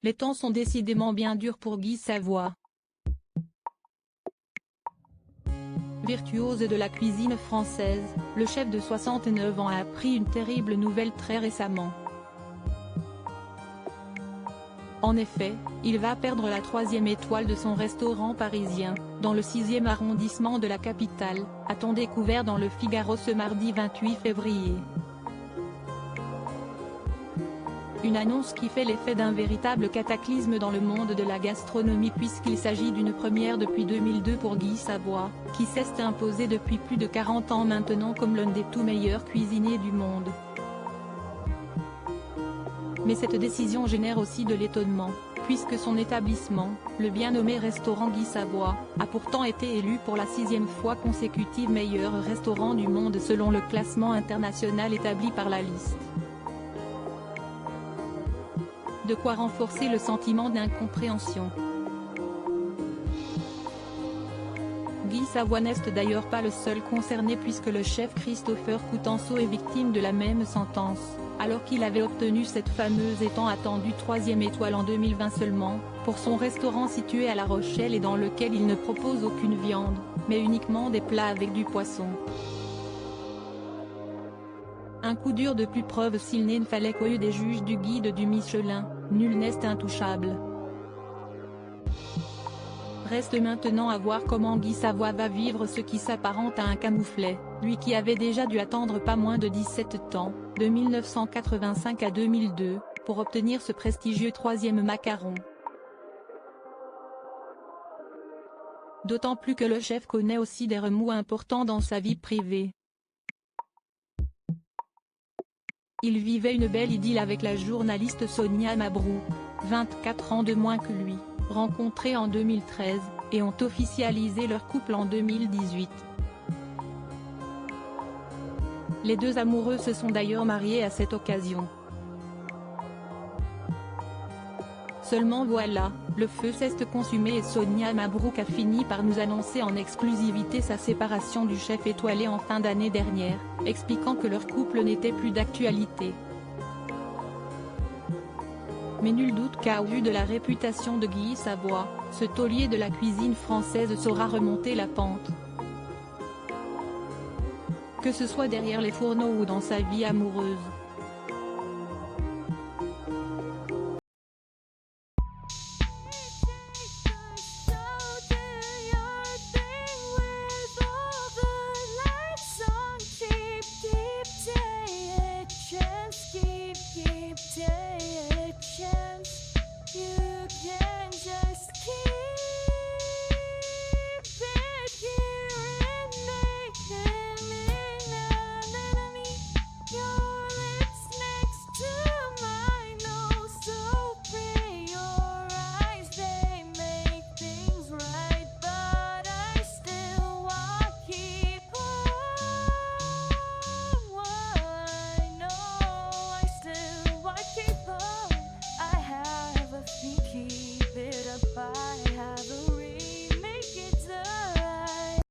Les temps sont décidément bien durs pour Guy Savoy. Virtuose de la cuisine française, le chef de 69 ans a appris une terrible nouvelle très récemment. En effet, il va perdre la 3e étoile de son restaurant parisien, dans le 6e arrondissement de la capitale, a-t-on découvert dans Le Figaro ce mardi 28 février. Une annonce qui fait l'effet d'un véritable cataclysme dans le monde de la gastronomie puisqu'il s'agit d'une première depuis 2002 pour Guy Savoy, qui s'est imposé depuis plus de 40 ans maintenant comme l'un des tout meilleurs cuisiniers du monde. Mais cette décision génère aussi de l'étonnement, puisque son établissement, le bien nommé restaurant Guy Savoy, a pourtant été élu pour la 6e fois consécutive meilleur restaurant du monde selon le classement international établi par la liste. De quoi renforcer le sentiment d'incompréhension. Guy Savoy n'est d'ailleurs pas le seul concerné puisque le chef Christopher Coutenceau est victime de la même sentence, alors qu'il avait obtenu cette fameuse et tant attendue 3e étoile en 2020 seulement, pour son restaurant situé à La Rochelle et dans lequel il ne propose aucune viande, mais uniquement des plats avec du poisson. Un coup dur de plus preuve s'il ne fallait qu'aux yeux des juges du guide du Michelin, nul n'est intouchable. Reste maintenant à voir comment Guy Savoy va vivre ce qui s'apparente à un camouflet, lui qui avait déjà dû attendre pas moins de 17 ans, de 1985 à 2002, pour obtenir ce prestigieux 3e macaron. D'autant plus que le chef connaît aussi des remous importants dans sa vie privée. Il vivait une belle idylle avec la journaliste Sonia Mabrouk, 24 ans de moins que lui, rencontrés en 2013, et ont officialisé leur couple en 2018. Les deux amoureux se sont d'ailleurs mariés à cette occasion. Seulement voilà, le feu s'est consumé et Sonia Mabrouk a fini par nous annoncer en exclusivité sa séparation du chef étoilé en fin d'année dernière, expliquant que leur couple n'était plus d'actualité. Mais nul doute qu'à vu de la réputation de Guy Savoy, ce taulier de la cuisine française saura remonter la pente. Que ce soit derrière les fourneaux ou dans sa vie amoureuse.